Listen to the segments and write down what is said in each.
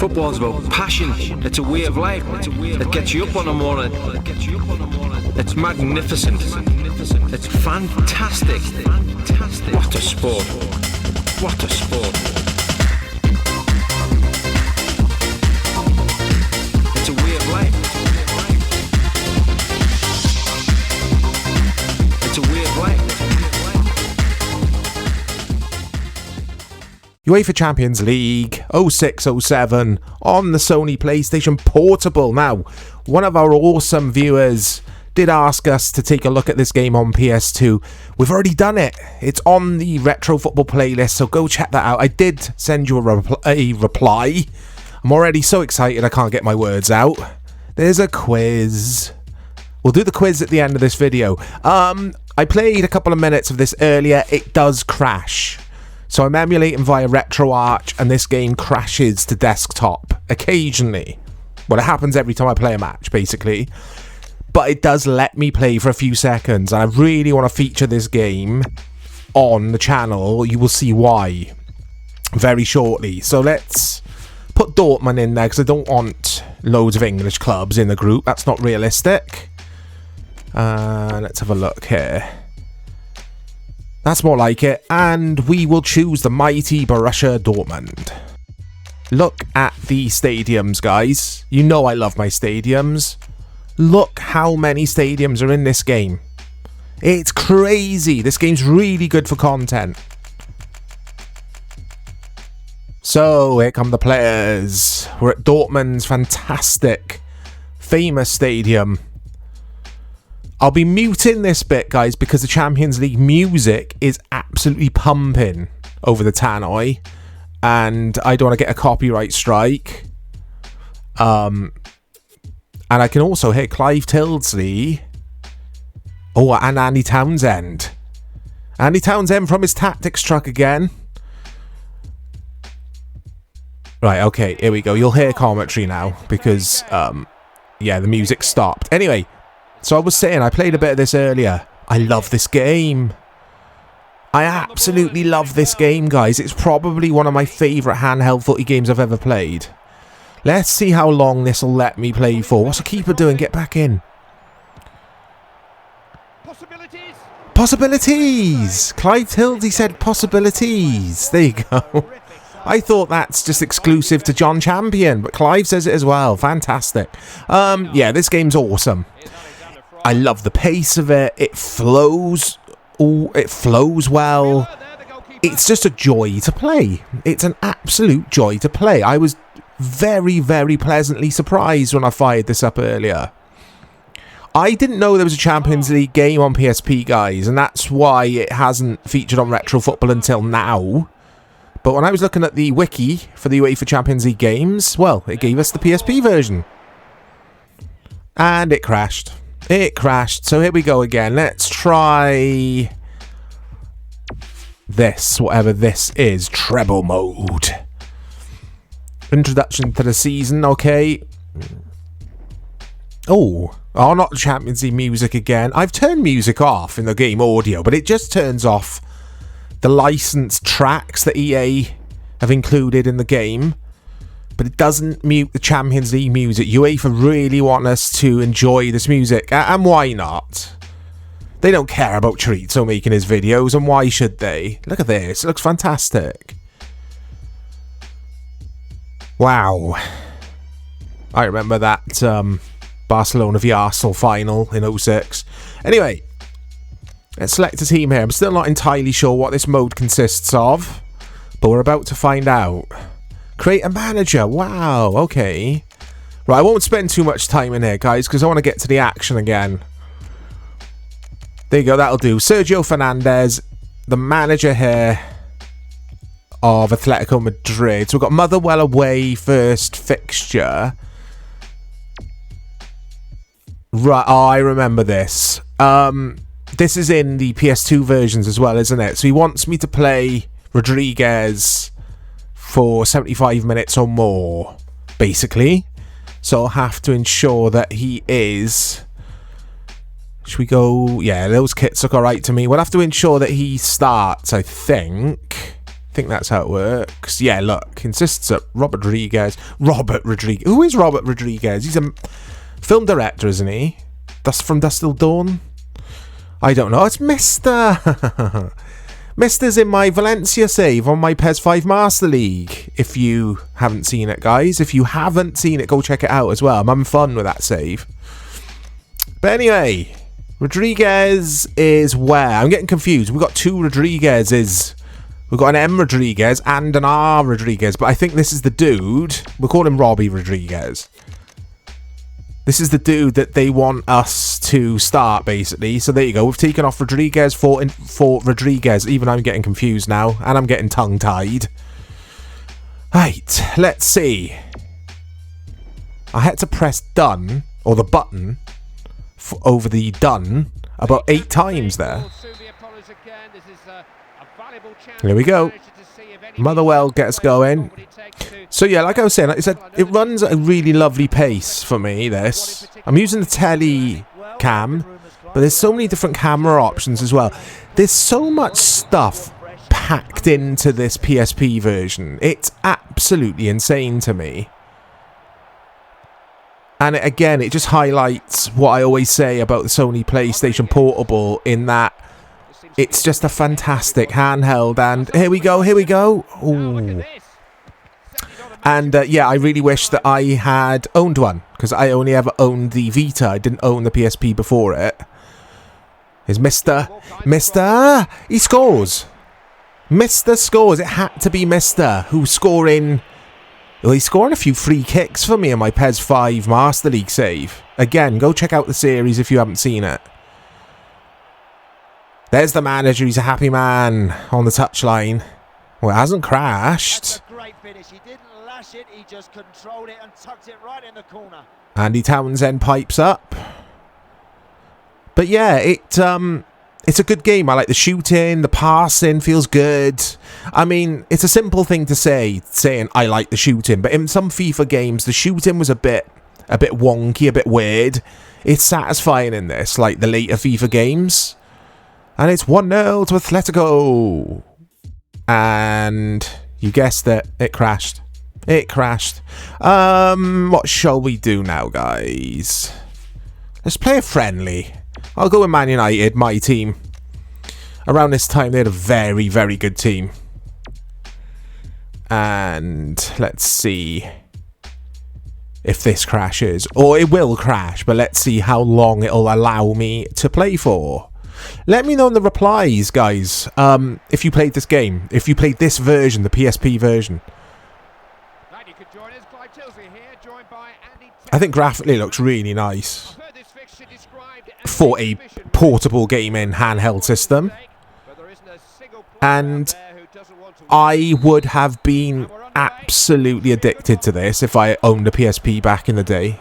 Football's about passion. It's a way of life. It gets you up on the morning. It's magnificent. It's fantastic. What a sport. What a sport. It's a way of life. It's a way of life. UEFA Champions League 06-07 on the Sony PlayStation Portable. Now, one of our awesome viewers did ask us to take a look at this game on PS2. We've already done it. It's on the Retro Football playlist, so go check that out. I did send you a reply. I'm already so excited I can't get my words out. There's a quiz. We'll do the quiz at the end of this video. I played a couple of minutes of this earlier. It does crash. So I'm emulating via RetroArch, and this game crashes to desktop occasionally. Well, it happens every time I play a match, basically. But it does let me play for a few seconds, and I really want to feature this game on the channel. You will see why very shortly. So let's put Dortmund in there, because I don't want loads of English clubs in the group. That's not realistic. Let's have a look here. That's more like it, and we will choose the mighty Borussia Dortmund. Look at the stadiums, guys. You know I love my stadiums. Look how many stadiums are in this game. It's crazy. This game's really good for content. So, here come the players. We're at Dortmund's fantastic, famous stadium. I'll be muting this bit, guys, because the Champions League music is absolutely pumping over the tannoy, and I don't want to get a copyright strike. And I can also hear Clive Tildesley. Oh, and Andy Townsend. Andy Townsend from his tactics truck again. Right, okay, here we go. You'll hear commentary now because, yeah, the music stopped. Anyway. So I was saying, I played a bit of this earlier. I love this game. I absolutely love this game, guys. It's probably one of my favourite handheld footy games I've ever played. Let's see how long this will let me play for. What's the keeper doing? Get back in. Possibilities! Possibilities! Clive Tildy said possibilities. There you go. I thought that's just exclusive to John Champion, but Clive says it as well. Fantastic. Yeah, this game's awesome. I love the pace of it. It flows. Oh, it flows well. It's just a joy to play. It's an absolute joy to play. I was very, very pleasantly surprised when I fired this up earlier. I didn't know there was a Champions League game on PSP, guys, and that's why it hasn't featured on Retro Football until now. But when I was looking at the wiki for the UEFA Champions League games, well, it gave us the PSP version. And it crashed. It crashed, so here we go again. Let's try this, whatever this is. Treble mode. Introduction to the season, okay. Oh, not the Champions League music again. I've turned music off in the game audio, but it just turns off the licensed tracks that EA have included in the game. But it doesn't mute the Champions League music. UEFA really want us to enjoy this music. And why not? They don't care about Chorizo making his videos, and why should they? Look at this. It looks fantastic. Wow. I remember that Barcelona v Arsenal final in 06. Anyway, let's select a team here. I'm still not entirely sure what this mode consists of, but we're about to find out. Create a manager. Wow, okay. Right, I won't spend too much time in here, guys, because I want to get to the action again. There you go, that'll do. Sergio Fernandez, the manager here of Atletico Madrid. So we've got Motherwell away first fixture. Right, oh, I remember this. This is in the PS2 versions as well, isn't it? So he wants me to play Rodriguez for 75 minutes or more, basically. So I'll have to ensure that he is... Should we go... Yeah, those kits look alright to me. We'll have to ensure that he starts, I think. I think that's how it works. Yeah, look. Insists up. Robert Rodriguez. Who is Robert Rodriguez? He's a film director, isn't he? From Dust Till Dawn? I don't know. It's Mr. Mister's in my Valencia save on my PES 5 Master League. If you haven't seen it, guys. If you haven't seen it, go check it out as well. I'm having fun with that save. But anyway, Rodriguez is where? I'm getting confused. We've got two Rodriguez's. We've got an M Rodriguez and an R Rodriguez. But I think this is the dude. We'll call him Robbie Rodriguez. This is the dude that they want us to start, basically. So there you go. We've taken off Rodriguez for Rodriguez. Even I'm getting confused now. And I'm getting tongue-tied. Right. Let's see. I had to press done, or the button, over the done, about 8 times there. Here we go. Motherwell gets going. So yeah, like I was saying, it runs at a really lovely pace for me, this. I'm using the telly cam, but there's so many different camera options as well. There's so much stuff packed into this PSP version. It's absolutely insane to me. And again, it just highlights what I always say about the Sony PlayStation Portable, in that it's just a fantastic handheld. And here we go. Ooh. And yeah, I really wish that I had owned one, because I only ever owned the Vita. I didn't own the PSP before it. Here's Mr. He scores. Mr. scores. It had to be Mr. who's scoring. Well, he's scoring a few free kicks for me in my PES 5 Master League save. Again, go check out the series if you haven't seen it. There's the manager. He's a happy man on the touchline. Well, it hasn't crashed. That's a great finish. He didn't lash it. He just controlled it and tucked it right in the corner. Andy Townsend pipes up. But yeah, it's a good game. I like the shooting, the passing feels good. I mean, it's a simple thing to say, saying I like the shooting, but in some FIFA games, the shooting was a bit wonky, a bit weird. It's satisfying in this, like the later FIFA games. And it's 1-0 to Atletico. And you guessed it, it crashed. It crashed. What shall we do now, guys? Let's play a friendly. I'll go with Man United, my team. Around this time, they had a very, very good team. And let's see if this crashes. Or it will crash, but let's see how long it'll allow me to play for. Let me know in the replies, guys, if you played this game. If you played this version, the PSP version. I think graphically it looks really nice for a portable gaming handheld system. And I would have been absolutely addicted to this if I owned a PSP back in the day.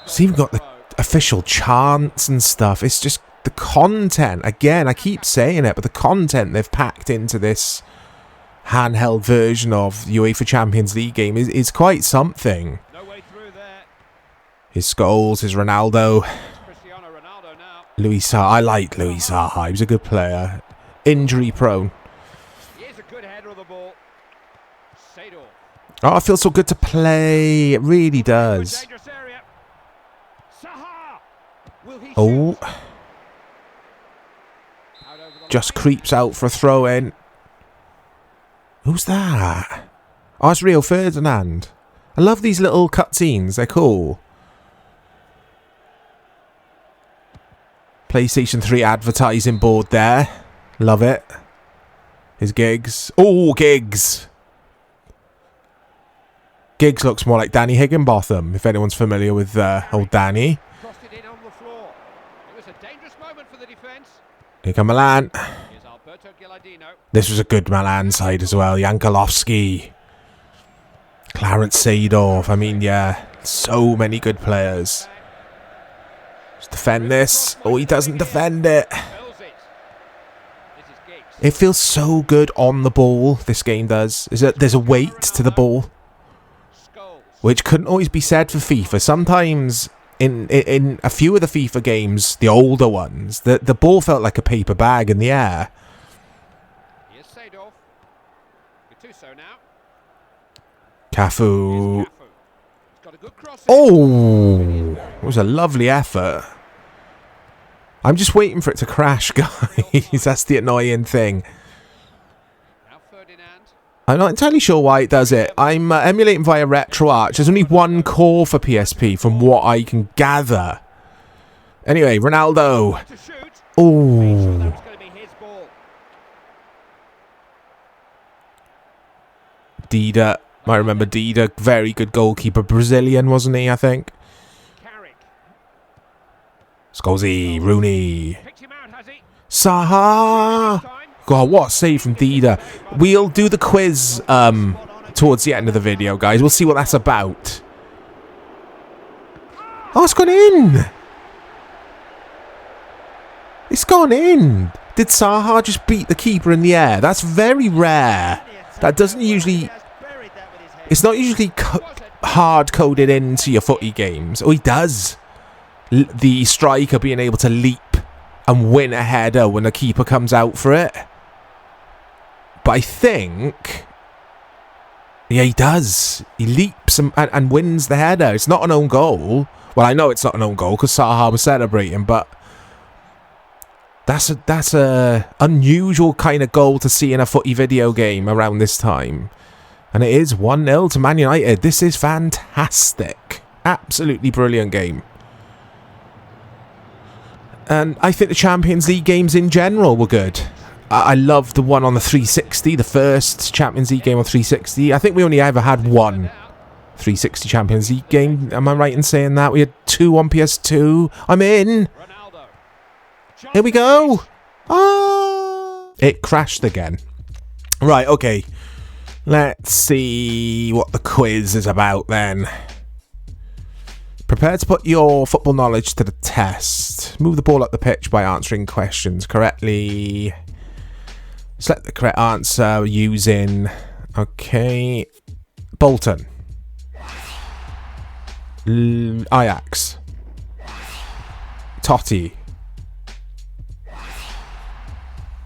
It's even got the official chants and stuff. It's just the content. Again, I keep saying it, but the content they've packed into this handheld version of the UEFA Champions League game is quite something. His Scholes, his Ronaldo. Luis Saha. I like Luis Saha. He was a good player. Injury prone. Oh, it feels so good to play. It really does. Oh. Just creeps out for a throw in. Who's that? Oh, it's Rio Ferdinand. I love these little cutscenes. They're cool. PlayStation 3 advertising board there. Love it. His Giggs. Oh, Giggs. Giggs looks more like Danny Higginbotham, if anyone's familiar with old Danny. Here come Milan. This was a good Milan side as well. Yankolovsky. Clarence Seedorf. I mean, yeah. So many good players. Just defend this. Oh, he doesn't defend it. It feels so good on the ball, this game does. There's a weight to the ball, which couldn't always be said for FIFA. Sometimes in a few of the FIFA games, the older ones, the ball felt like a paper bag in the air. Cafu. Oh, it was a lovely effort. I'm just waiting for it to crash, guys. That's the annoying thing. I'm not entirely sure why it does it. I'm emulating via RetroArch. There's only one core for PSP from what I can gather. Anyway, Ronaldo. Oh. Dida. I remember Dida. Very good goalkeeper. Brazilian, wasn't he, I think? Scolzy. Rooney. Saha. God, what a save from Dida. We'll do the quiz towards the end of the video, guys. We'll see what that's about. Oh, it's gone in. It's gone in. Did Saha just beat the keeper in the air? That's very rare. That doesn't usually... It's not usually hard-coded into your footy games. Oh, he does. The striker being able to leap and win a header when the keeper comes out for it. But I think... Yeah, he does. He leaps and wins the header. It's not an own goal. Well, I know it's not an own goal because Saha was celebrating, but... That's a unusual kind of goal to see in a footy video game around this time. And it is 1-0 to Man United. This is fantastic. Absolutely brilliant game. And I think the Champions League games in general were good. I love the one on the 360, the first Champions League game on 360. I think we only ever had one 360 Champions League game. Am I right in saying that? We had 2 on PS2. I'm in. Here we go. Ah! It crashed again. Right, okay. Let's see what the quiz is about then. Prepare to put your football knowledge to the test. Move the ball up the pitch by answering questions correctly. Select the correct answer using... Okay. Bolton. Ajax. Totti.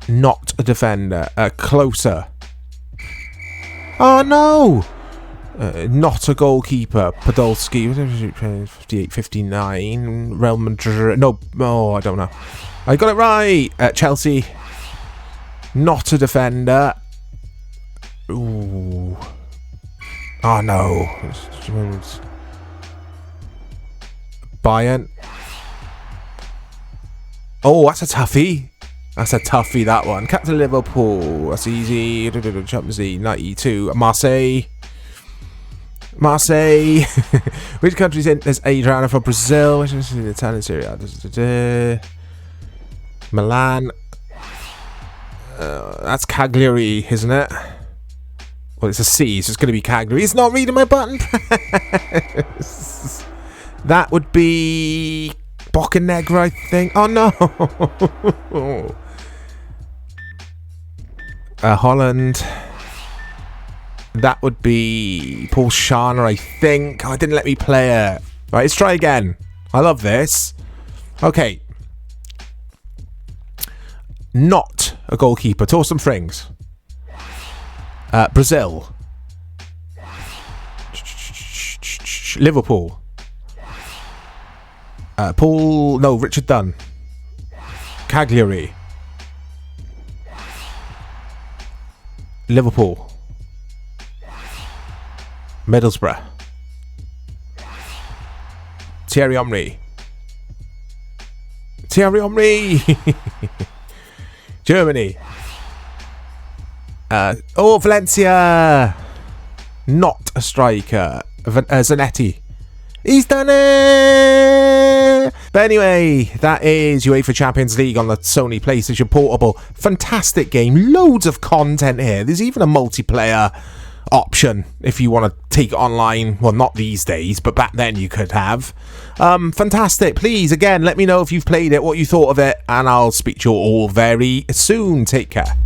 Not a defender. Closer. Oh no! Not a goalkeeper. Podolski. 58-59. Real Madrid. No. Oh, I don't know. I got it right. Chelsea. Not a defender. Ooh. Oh no. Bayern. Oh, that's a toughie. That's a toughie, that one. Captain Liverpool. That's easy. Champions League 92. Marseille. Marseille. Which country's in? There's Adriana for Brazil. Which is the Italian Serie A? Milan. That's Cagliari, isn't it? Well, it's a C, so it's going to be Cagliari. It's not reading my button. That would be Boccanegra, I think. Oh no. Holland. That would be Paul Scharner, I think. Oh, it didn't let me play it. Right, let's try again. I love this. Okay. Not a goalkeeper. Torsten Frings. Brazil. Liverpool. Richard Dunn. Cagliari. Liverpool. Middlesbrough. Thierry Henry. Germany. Valencia. Not a striker. Zanetti. He's done it! But anyway, that is UEFA Champions League on the Sony PlayStation Portable. Fantastic game. Loads of content here. There's even a multiplayer option if you want to take it online. Well, not these days, but back then you could have. Fantastic. Please, again, let me know if you've played it, what you thought of it, and I'll speak to you all very soon. Take care.